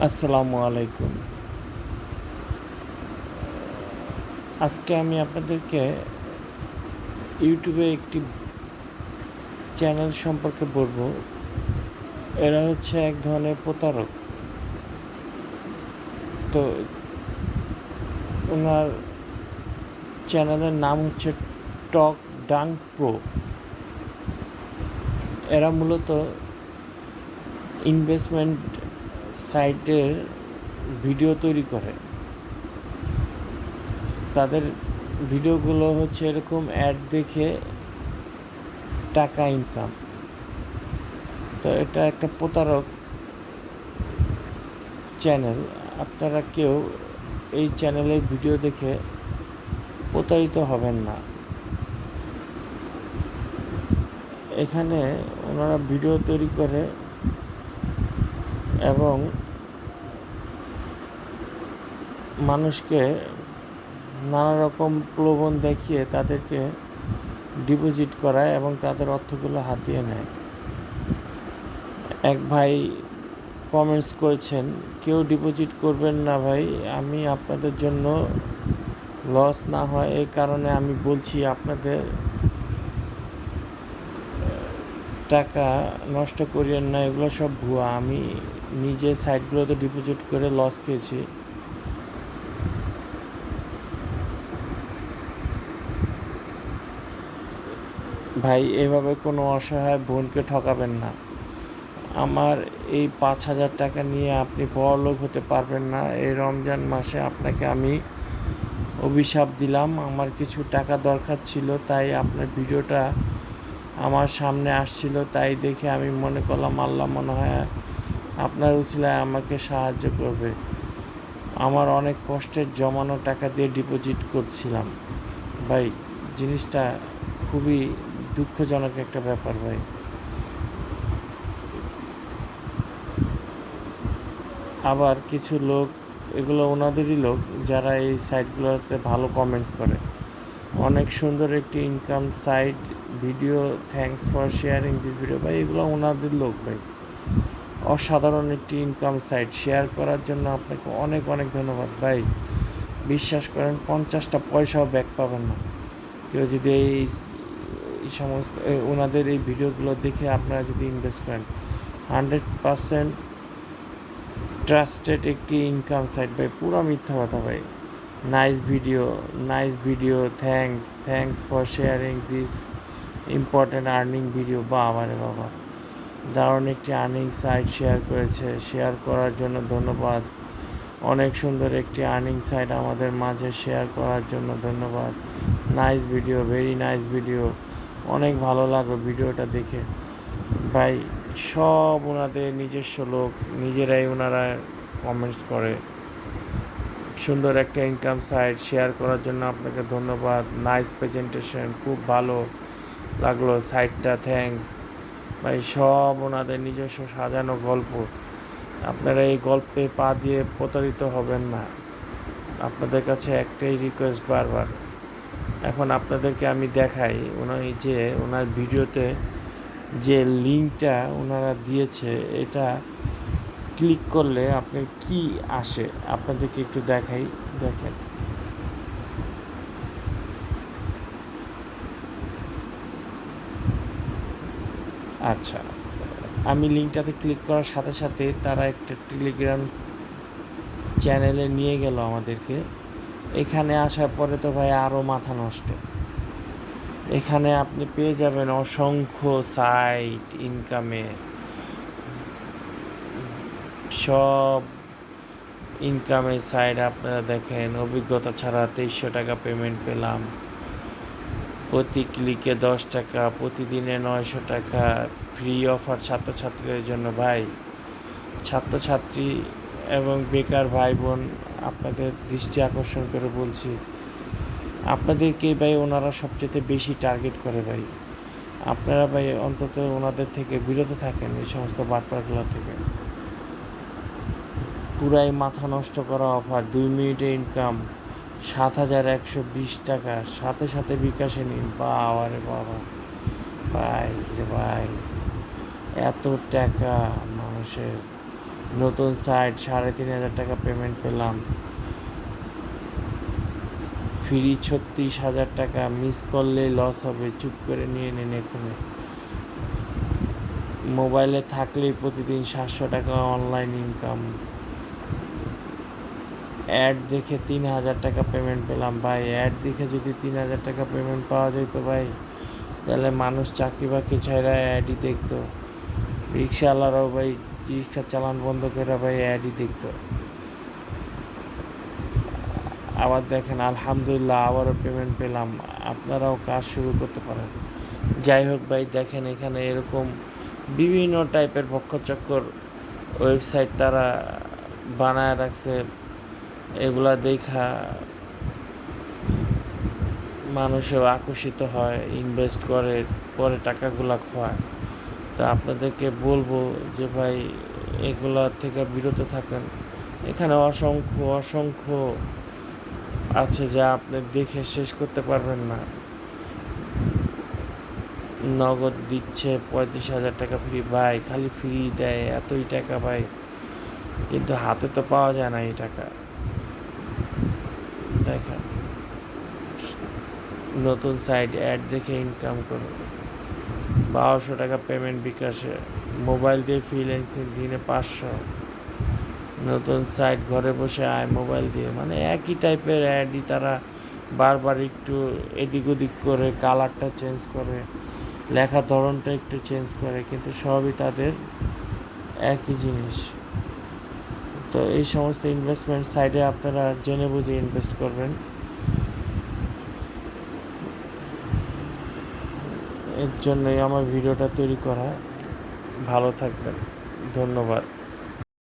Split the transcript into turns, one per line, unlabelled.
আসসালামু আলাইকুম। আজকে আমি আপনাদেরকে ইউটিউবে একটি চ্যানেল সম্পর্কে বলবো। এরা হচ্ছে এক ধরনের প্রতারক। তো ওনার চ্যানেলের নাম হচ্ছে টক ডাং প্রো। এরা মূলত ইনভেস্টমেন্ট সাইটের ভিডিও তৈরি করে। তাদের ভিডিওগুলো হচ্ছে এরকম অ্যাড দেখে টাকা ইনকাম। তো এটা একটা প্রতারক চ্যানেল। আপনারা কেউ এই চ্যানেলের ভিডিও দেখে প্রতারিত হবেন না। এখানে ওনারা ভিডিও তৈরি করে এবং মানুষকে নানা রকম প্রলোভন দেখিয়ে তাদেরকে ডিপোজিট করায় এবং তাদের অর্থগুলো হাতিয়ে নেয়। এক ভাই কমেন্টস করেছেন, কেউ ডিপোজিট করবেন না ভাই, আমি আপনাদের জন্য লস না হয় এই কারণে আমি বলছি, আপনাদের টাকা নষ্ট করিয়েন না, এগুলো সব ভুয়া। আমি নিজে সাইটগুলোতে ডিপোজিট করে লস খেয়েছি। ভাই, এভাবে কোনো অসহায় বোনকে ঠকাবেন না। আমার এই 5,000 টাকা নিয়ে আপনি বড়লোক হতে পারবেন না। এই রমজান মাসে আপনাকে আমি অভিশাপ দিলাম। আমার কিছু টাকা দরকার ছিল, তাই আপনার ভিডিওটা আমার সামনে আসছিল, তাই দেখে আমি মনে করলাম আল্লাহ মনে হয় আপনার উসিলায় আমাকে সাহায্য করবে। আমার অনেক কষ্টের জমানো টাকা দিয়ে ডিপোজিট করছিলাম। ভাই, জিনিসটা খুবই দুঃখজনক একটা ব্যাপার ভাই। আবার কিছু লোক, এগুলো ওনাদেরই লোক, যারা এই সাইটগুলোতে ভালো কমেন্টস করে। অনেক সুন্দর একটি income site video, thanks for sharing this video. ভাই, এগুলো ওনাদের লোক ভাই। অসাধারণ একটি ইনকাম সাইট, শেয়ার করার জন্য আপনাকে অনেক অনেক ধন্যবাদ ভাই। বিশ্বাস করেন, 50টা পয়সাও ব্যাক পাবেন না কেউ যদি এই সমস্ত ওনাদের এই ভিডিওগুলো দেখে আপনারা যদি ইনভেস্ট করেন। 100% ট্রাস্টেড একটি ইনকাম সাইট ভাই, পুরো মিথ্যা কথা ভাই। Nice video, thanks for sharing this important earning video. বাবা রে বাবা, দারুণ একটি আর্নিং সাইট শেয়ার করেছে, শেয়ার করার জন্য ধন্যবাদ। অনেক সুন্দর একটি আর্নিং সাইট আমাদের মাঝে শেয়ার করার জন্য ধন্যবাদ। Nice video, very nice video, অনেক ভালো লাগলো ভিডিওটা দেখে। ভাই, সব ওনাদের নিজস্ব লোক, নিজেরাই ওনারা কমেন্টস করে। সুন্দর একটা ইনকাম সাইট শেয়ার করার জন্য আপনাকে ধন্যবাদ। নাইস প্রেজেন্টেশন, খুব ভালো লাগলো সাইটটা, থ্যাঙ্কস। ভাই, সব ওনাদের নিজস্ব সাজানো গল্প। আপনারা এই গল্পে পা দিয়ে প্রতারিত হবেন না। আপনাদের কাছে একটাই রিকোয়েস্ট বারবার। এখন আপনাদেরকে আমি দেখাই ওনার ভিডিওতে যে লিঙ্কটা ওনারা দিয়েছে, এটা ক্লিক করলে আপনি কি আসে আপনাদেরকে একটু দেখাই, দেখেন। আচ্ছা, আমি লিঙ্কটাতে ক্লিক করার সাথে সাথে তারা একটা টেলিগ্রাম চ্যানেলে নিয়ে গেল আমাদেরকে। এখানে আসার পরে তো ভাই আরও মাথা নষ্ট। এখানে আপনি পেয়ে যাবেন অসংখ্য সাইট ইনকামে, সব ইনকামের সাইট আপনারা দেখেন। অভিজ্ঞতা ছাড়া 2300 টাকা পেমেন্ট পেলাম, প্রতি ক্লিকে 10 টাকা, প্রতিদিনে 900 টাকা, ফ্রি অফার ছাত্রছাত্রীদের জন্য। ভাই, ছাত্রছাত্রী এবং বেকার ভাই বোন, আপনাদের দৃষ্টি আকর্ষণ করে বলছি, আপনাদেরকেই ভাই ওনারা সবচেয়ে বেশি টার্গেট করে ভাই। আপনারা ভাই অন্তত ওনাদের থেকে বিরত থাকেন, এই সমস্ত বাটপারগুলো থেকে। পুরাই মাথা নষ্ট করা অফার। 2 মিনিটে ইনকাম 7,120 টাকা, সাথে সাথে বিকাশে নিন। বাবা রে বাবা, ভাই রে ভাই, এত টাকা মানুষের নতুন সাইট 3,500 টাকা পেমেন্ট পেলাম। ফ্রি 36,000 টাকা, মিস করলেই লস হবে, চুপ করে নিয়ে নিন এখানে। মোবাইলে থাকলেই প্রতিদিন 700 টাকা অনলাইন ইনকাম। অ্যাড দেখে 3,000 টাকা পেমেন্ট পেলাম। ভাই অ্যাড দেখে যদি 3,000 টাকা পেমেন্ট পাওয়া যেত ভাই, তাহলে মানুষ চাকরি বাকরি ছাইরা অ্যাডই দেখতো। রিক্সাওয়ালারাও ভাই রিক্সা চালান বন্ধ করে ভাই অ্যাডই দেখতো। আবার দেখেন আলহামদুলিল্লাহ আবারও পেমেন্ট পেলাম। আপনারাও কাজ শুরু করতে পারেন। যাই হোক ভাই, দেখেন এখানে এরকম বিভিন্ন টাইপের বক্কচক্কর ওয়েবসাইট তারা বানায় রাখছে। এগুলা দেখা মানুষও আকর্ষিত হয়, ইনভেস্ট করে, পরে টাকাগুলা খোয়ায়। তা আপনাদেরকে বলবো যে ভাই এগুলা থেকে বিরত থাকেন। এখানে অসংখ্য অসংখ্য আছে যা আপনি দেখে শেষ করতে পারবেন না। নগদ দিচ্ছে 35,000 টাকা ফ্রি। ভাই খালি ফ্রি দেয়, এতই টাকা ভাই, কিন্তু হাতে তো পাওয়া যায় না এই টাকা। দেখেন নতুন সাইট, অ্যাড দেখে ইনকাম করুন। 1,200 টাকা পেমেন্ট বিকাশে, মোবাইল দিয়ে ফ্রিল্যান্সিং দিনে 500। নতুন সাইট, ঘরে বসে আয় মোবাইল দিয়ে। মানে একই টাইপের অ্যাডই তারা বারবার একটু এদিক ওদিক করে, কালারটা চেঞ্জ করে, লেখার ধরনটা একটু চেঞ্জ করে, কিন্তু সবই তাদের একই জিনিস। তো এই সমস্ত ইনভেস্টমেন্ট সাইটে আপনারা জেনে বুঝে ইনভেস্ট করবেন। এর জন্যই আমার ভিডিওটা তৈরি করা। ভালো থাকবেন, ধন্যবাদ।